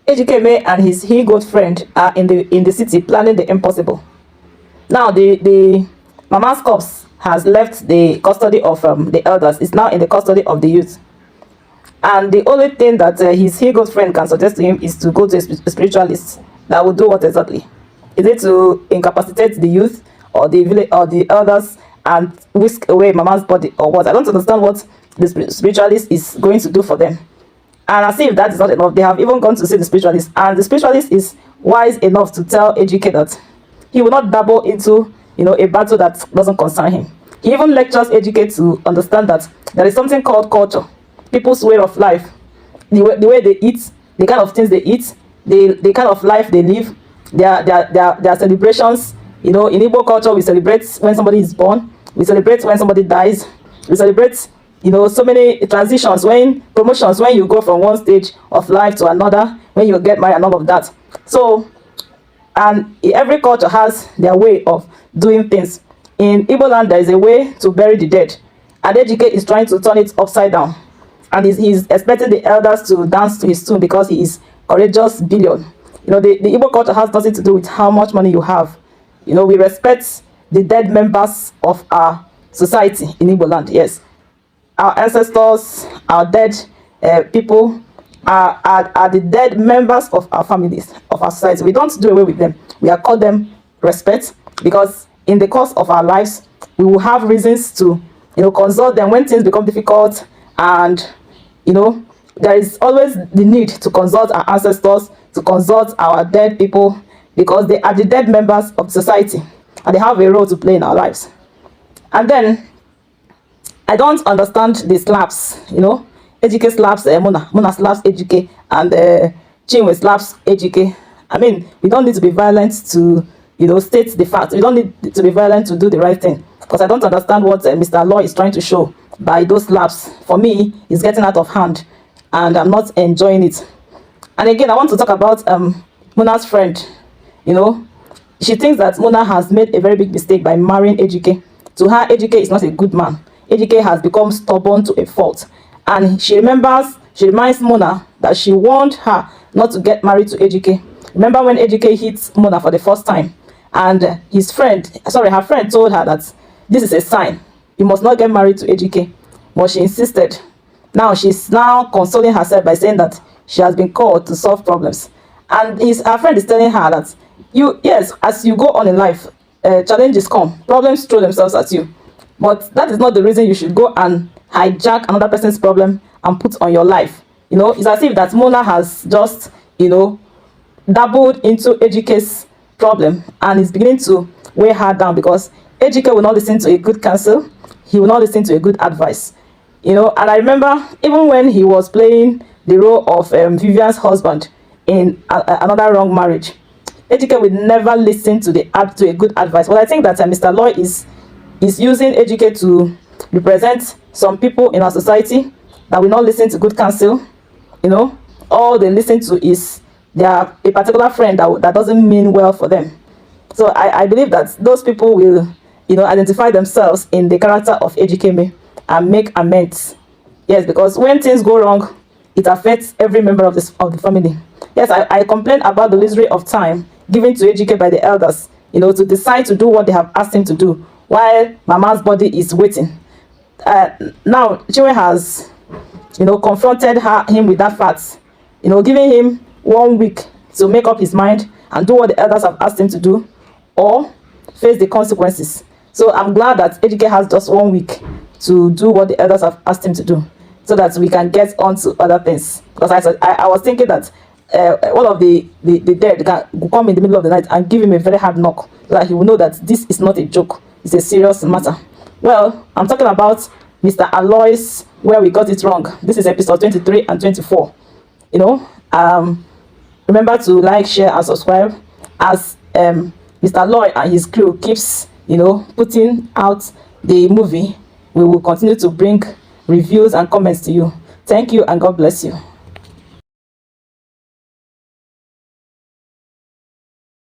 Ejikeme and his he-goat friend are in the city planning the impossible. Now the mama's corpse has left the custody of the elders. It's now in the custody of the youth. And the only thing that his he-goat friend can suggest to him is to go to a spiritualist that will do what exactly? Is it to incapacitate the youth or the village or the elders and whisk away mama's body or what? I don't understand what the spiritualist is going to do for them. And as if that is not enough, they have even gone to see the spiritualist, and the spiritualist is wise enough to tell Ejike that he will not dabble into, a battle that doesn't concern him. He even lectures Ejike to understand that there is something called culture, people's way of life, the way they eat, the kind of things they eat, the kind of life they live, their celebrations. In Igbo culture, we celebrate when somebody is born, we celebrate when somebody dies, we celebrate so many transitions, when promotions, when you go from one stage of life to another, when you get married and all of that. So, and every culture has their way of doing things. In Igbo land, there is a way to bury the dead, and Ejike is trying to turn it upside down, and he's expecting the elders to dance to his tune because he is courageous billion. The Igbo culture has nothing to do with how much money you have. We respect the dead members of our society in Igbo land. Yes, our ancestors, our dead people are the dead members of our families, of our society. We don't do away with them. We are called them respect, because in the course of our lives, we will have reasons to, consult them when things become difficult, and, there is always the need to consult our ancestors, to consult our dead people, because they are the dead members of society, and they have a role to play in our lives. And then, I don't understand the slaps, Ejike slaps Muna slaps Ejike, and Chinwe slaps Ejike. I mean, we don't need to be violent to, state the fact. We don't need to be violent to do the right thing. Because I don't understand what Mr. Aloy is trying to show by those slaps. For me, it's getting out of hand, and I'm not enjoying it. And again, I want to talk about Muna's friend. She thinks that Muna has made a very big mistake by marrying Ejike. To her, Ejike is not a good man. Ejike has become stubborn to a fault. And she reminds Muna that she warned her not to get married to Ejike. Remember when Ejike hit Muna for the first time, and her friend told her that this is a sign, you must not get married to Ejike. But she insisted. Now she's consoling herself by saying that she has been called to solve problems. And her friend is telling her that yes, as you go on in life, challenges come, problems throw themselves at you. But that is not the reason you should go and hijack another person's problem and put on your life. It's as if that Mona has just, dabbled into Ejike's problem and is beginning to weigh her down, because Ejike will not listen to a good counsel. He will not listen to a good advice. And I remember even when he was playing the role of Vivian's husband in another wrong marriage, Ejike would never listen to a good advice. But I think that Mr. Aloy is using Ejike to represent some people in our society that will not listen to good counsel. All they listen to is a particular friend that doesn't mean well for them. So I believe that those people will, identify themselves in the character of Ejikeme and make amends. Yes, because when things go wrong, it affects every member of the family. Yes, I complain about the luxury of time given to Ejike by the elders, to decide to do what they have asked him to do, while Mama's body is waiting. Now, Chinwe has, confronted him with that fact, giving him 1 week to make up his mind and do what the elders have asked him to do, or face the consequences. So I'm glad that Ejike has just 1 week to do what the elders have asked him to do, so that we can get on to other things. Because I was thinking that one of the dead can come in the middle of the night and give him a very hard knock, so that he will know that this is not a joke, it's a serious matter. Well, I'm talking about Mr. Aloy's Where We Got It Wrong. This is episode 23 and 24. Remember to like, share, and subscribe as Mr. Aloy and his crew keeps, putting out the movie. We will continue to bring reviews and comments to you. Thank you, and God bless you.